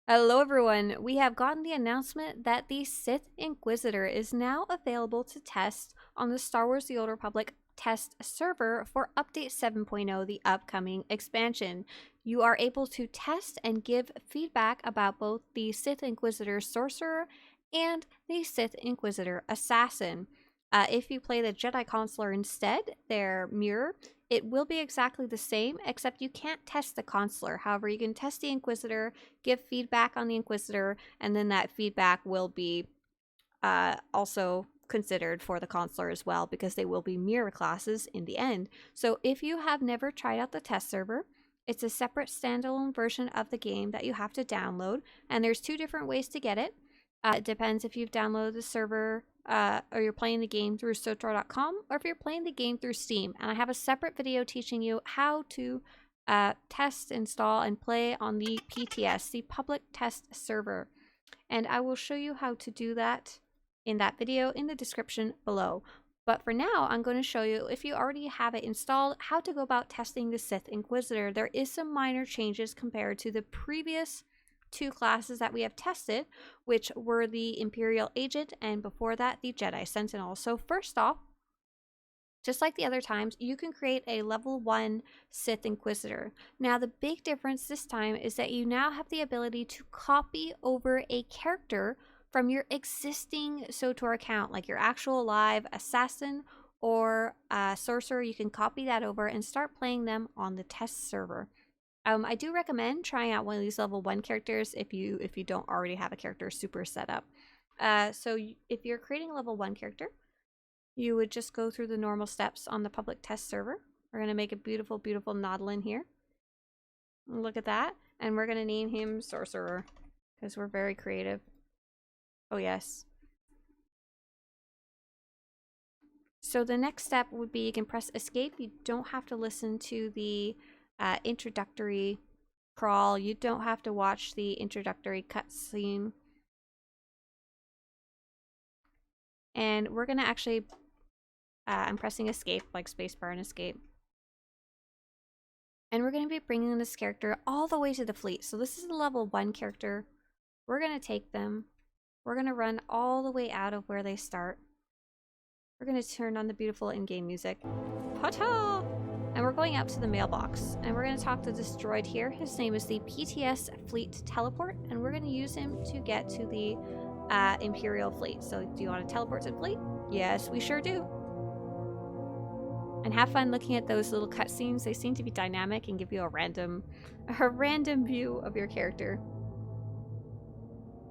Hello everyone, we have gotten the announcement that the Sith Inquisitor is now available to test on the Star Wars The Old Republic test server for Update 7.0, the upcoming expansion. You are able to test and give feedback about both the Sith Inquisitor Sorcerer and the Sith Inquisitor Assassin. If you play the Jedi Consular instead, their mirror, it will be exactly the same, except you can't test the Consular. However, you can test the Inquisitor, give feedback on the Inquisitor, and then that feedback will be also considered for the Consular as well, because they will be mirror classes in the end. So if you have never tried out the test server, it's a separate standalone version of the game that you have to download, and there's two different ways to get it. It depends if you've downloaded the server or you're playing the game through SWTOR.com, or if you're playing the game through Steam. And I have a separate video teaching you how to test, install, and play on the PTS, the public test server. And I will show you how to do that in that video in the description below. But for now, I'm going to show you, if you already have it installed, how to go about testing the Sith Inquisitor. There is some minor changes compared to the previous two classes that we have tested, which were the Imperial Agent and before that the Jedi Sentinel. So first off, just like the other times, you can create a level 1 Sith Inquisitor. Now the big difference this time is that you now have the ability to copy over a character from your existing SWTOR account, like your actual live assassin or sorcerer. You can copy that over and start playing them on the test server. I do recommend trying out one of these level 1 characters if you don't already have a character super set up. So if you're creating a level 1 character, you would just go through the normal steps on the public test server. We're going to make a beautiful, beautiful Nautilin here. Look at that. And we're going to name him Sorcerer because we're very creative. Oh yes. So the next step would be you can press escape. You don't have to listen to the introductory crawl. You don't have to watch the introductory cutscene. And we're going to actually, I'm pressing escape, like spacebar and escape. And we're going to be bringing this character all the way to the fleet. So this is a level 1 character. We're going to take them. We're going to run all the way out of where they start. We're going to turn on the beautiful in-game music. Ta-ta! And we're going out to the mailbox, and we're going to talk to this droid here. His name is the PTS Fleet Teleport, and we're going to use him to get to the Imperial Fleet. So do you want to teleport to the fleet? Yes, we sure do. And have fun looking at those little cutscenes. They seem to be dynamic and give you a random view of your character.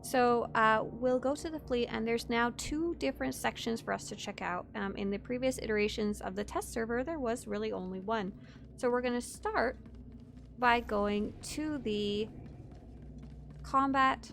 So we'll go to the fleet, and there's now 2 different sections for us to check out. In the previous iterations of the test server, there was really only one. So we're going to start by going to the combat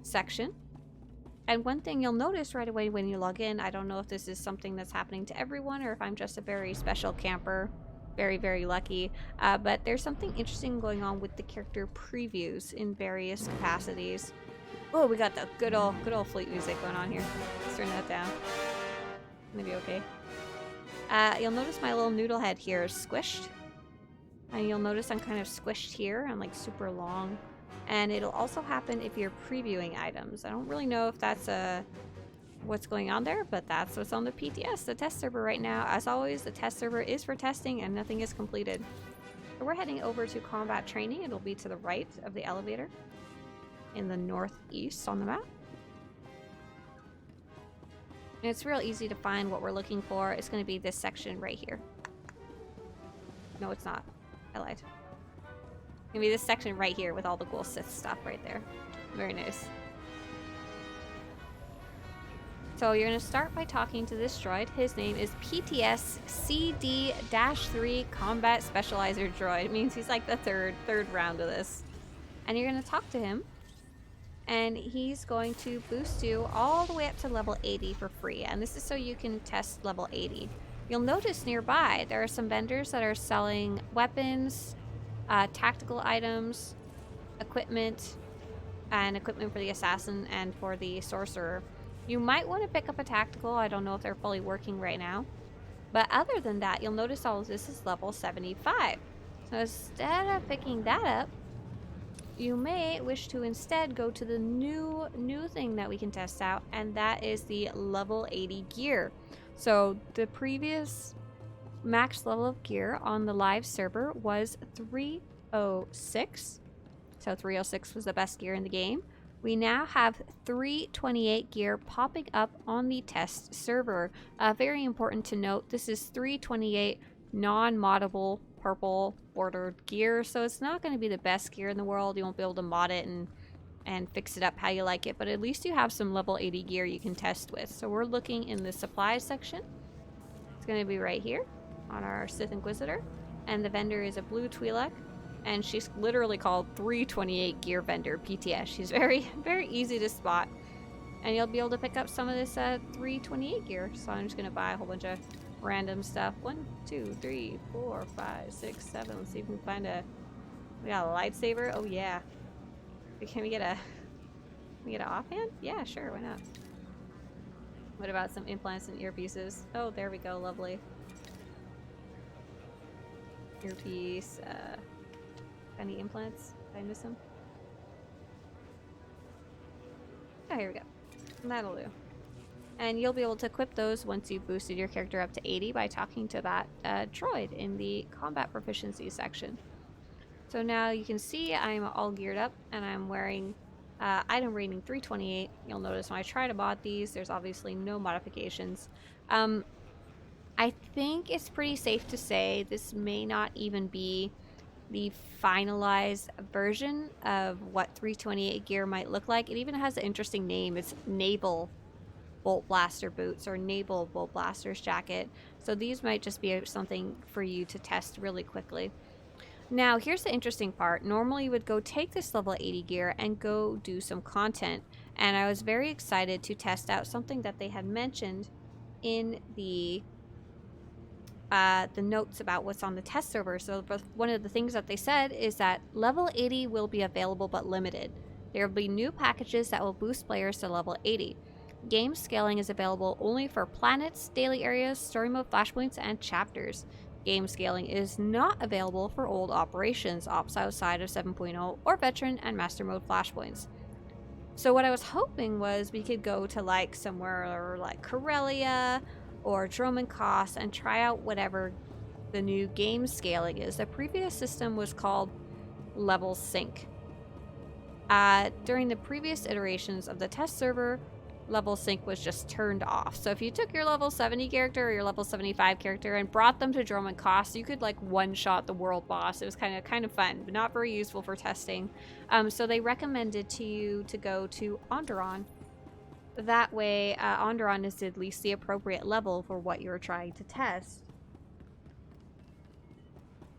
section. And one thing you'll notice right away when you log in, I don't know if this is something that's happening to everyone or if I'm just a very special camper, very, very lucky, but there's something interesting going on with the character previews in various capacities. Oh, we got the good old fleet music going on here. Let's turn that down. Maybe okay. You'll notice my little noodle head here is squished. And you'll notice I'm kind of squished here. I'm like super long. And it'll also happen if you're previewing items. I don't really know if that's what's going on there, but that's what's on the PTS, the test server right now. As always, the test server is for testing and nothing is completed. So we're heading over to combat training. It'll be to the right of the elevator, in the northeast on the map. And it's real easy to find what we're looking for. It's going to be this section right here. No, it's not. I lied. It's going to be this section right here with all the cool Sith stuff right there. Very nice. So you're going to start by talking to this droid. His name is PTS CD-3 Combat Specializer Droid. It means he's like the third round of this. And you're going to talk to him. And he's going to boost you all the way up to level 80 for free. And this is so you can test level 80. You'll notice nearby there are some vendors that are selling weapons, tactical items, equipment, and equipment for the assassin and for the sorcerer. You might want to pick up a tactical. I don't know if they're fully working right now. But other than that, you'll notice all of this is level 75. So instead of picking that up, you may wish to instead go to the new thing that we can test out, and that is the level 80 gear. So the previous max level of gear on the live server was 306. So 306 was the best gear in the game. We now have 328 gear popping up on the test server. Very important to note, this is 328 non-moddable purple bordered gear, so it's not going to be the best gear in the world. You won't be able to mod it and fix it up how you like it, but at least you have some level 80 gear you can test with. So we're looking in the supplies section. It's going to be right here on our Sith Inquisitor, and the vendor is a blue Twi'lek, and she's literally called 328 gear vendor PTS. She's very easy to spot, and you'll be able to pick up some of this 328 gear. So I'm just going to buy a whole bunch of random stuff. 1, 2, 3, 4, 5, 6, 7. Let's see if we can find we got a lightsaber. Oh yeah. Can we get an offhand? Yeah, sure, why not? What about some implants and earpieces? Oh, there we go, lovely. Earpiece, any implants? Did I miss them? Oh, here we go. That'll do. And you'll be able to equip those once you've boosted your character up to 80 by talking to that droid in the combat proficiency section. So now you can see I'm all geared up, and I'm wearing item rating 328. You'll notice when I try to mod these, there's obviously no modifications. I think it's pretty safe to say this may not even be the finalized version of what 328 gear might look like. It even has an interesting name. It's Naval Bolt Blaster Boots or Naval Bolt Blaster's Jacket. So these might just be something for you to test really quickly. Now, here's the interesting part. Normally you would go take this level 80 gear and go do some content. And I was very excited to test out something that they had mentioned in the notes about what's on the test server. So one of the things that they said is that level 80 will be available but limited. There will be new packages that will boost players to level 80. Game scaling is available only for planets, daily areas, story mode flashpoints, and chapters. Game scaling is not available for old operations, ops outside of 7.0, or veteran and master mode flashpoints. So what I was hoping was we could go to like somewhere like Corellia or Droman Kos and try out whatever the new game scaling is. The previous system was called level sync. During the previous iterations of the test server, level sync was just turned off. So if you took your level 70 character or your level 75 character and brought them to Droman Kos, you could like one-shot the world boss. It was kind of fun, but not very useful for testing. So they recommended to you to go to Onderon. That way, Onderon is at least the appropriate level for what you're trying to test.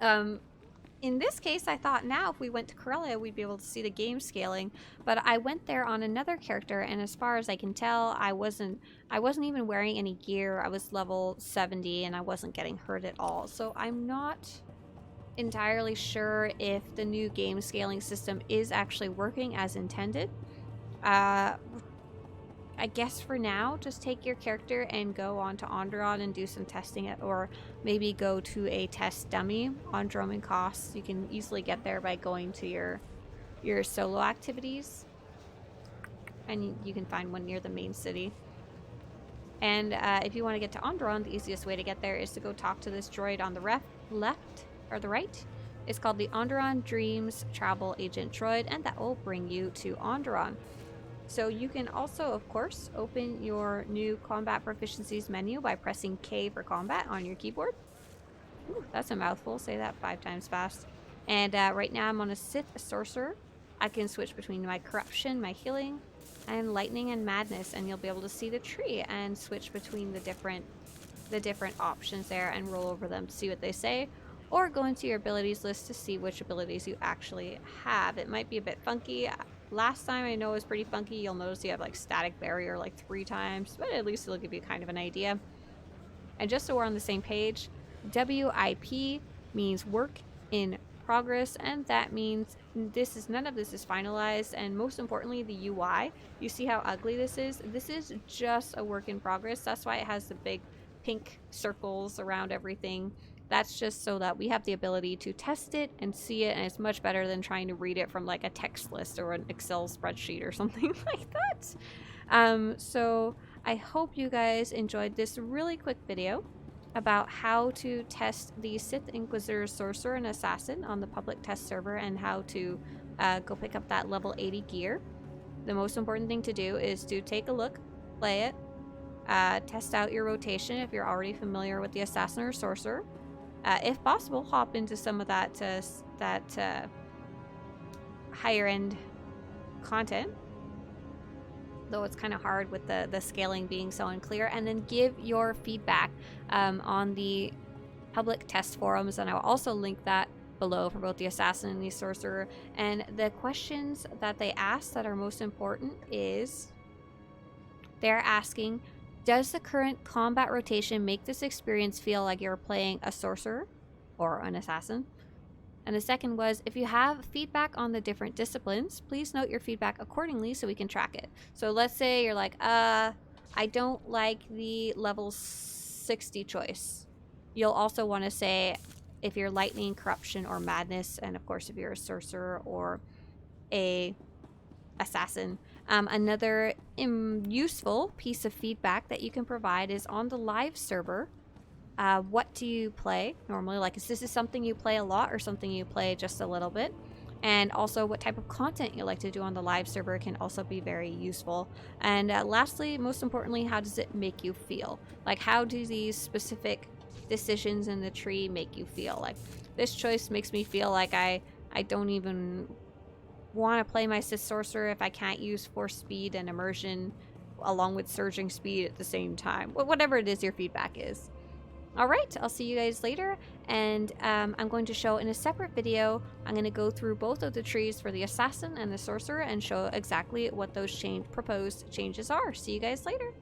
In this case, I thought now if we went to Corellia, we'd be able to see the game scaling. But I went there on another character, and as far as I can tell, I wasn't even wearing any gear. I was level 70, and I wasn't getting hurt at all. So I'm not entirely sure if the new game scaling system is actually working as intended. I guess for now, just take your character and go on to Onderon and do some testing it, or maybe go to a test dummy on Droman Kos. You can easily get there by going to your solo activities, and you can find one near the main city. And if you want to get to Onderon, the easiest way to get there is to go talk to this droid on the left or the right. It's called the Onderon Dreams Travel Agent Droid, and that will bring you to Onderon. So you can also, of course, open your new combat proficiencies menu by pressing K for combat on your keyboard. Ooh, that's a mouthful. Say that 5 times fast. And right now I'm on a Sith Sorcerer. I can switch between my corruption, my healing, and lightning and madness, and you'll be able to see the tree and switch between the different options there and roll over them to see what they say, or go into your abilities list to see which abilities you actually have. It might be a bit funky. Last time I know it was pretty funky. You'll notice you have like static barrier like 3 times, but at least it'll give you kind of an idea. And just so we're on the same page, WIP means work in progress, and that means none of this is finalized. And most importantly, the UI, you see how ugly this is? This is just a work in progress. That's why it has the big pink circles around everything. That's just so that we have the ability to test it and see it, and it's much better than trying to read it from like a text list or an Excel spreadsheet or something like that. So I hope you guys enjoyed this really quick video about how to test the Sith Inquisitor, Sorcerer, and Assassin on the public test server, and how to go pick up that level 80 gear. The most important thing to do is to take a look, play it, test out your rotation if you're already familiar with the Assassin or Sorcerer. If possible, hop into some of that higher end content, though it's kind of hard with the scaling being so unclear, and then give your feedback on the public test forums, and I'll also link that below for both the Assassin and the Sorcerer. And the questions that they ask that are most important is they're asking, does the current combat rotation make this experience feel like you're playing a Sorcerer or an Assassin? And the second was, if you have feedback on the different disciplines, please note your feedback accordingly so we can track it. So let's say you're like, I don't like the level 60 choice. You'll also want to say if you're Lightning, Corruption, or Madness, and of course if you're a Sorcerer or a Assassin. Another useful piece of feedback that you can provide is on the live server. What do you play normally? Like, is this something you play a lot or something you play just a little bit? And also what type of content you like to do on the live server can also be very useful. And lastly, most importantly, how does it make you feel? Like, how do these specific decisions in the tree make you feel? Like, this choice makes me feel like I don't even want to play my Sith Sorcerer if I can't use Force Speed and Immersion along with Surging Speed at the same time. Whatever it is your feedback is. Alright, I'll see you guys later, and I'm going to show in a separate video, I'm going to go through both of the trees for the Assassin and the Sorcerer and show exactly what those proposed changes are. See you guys later.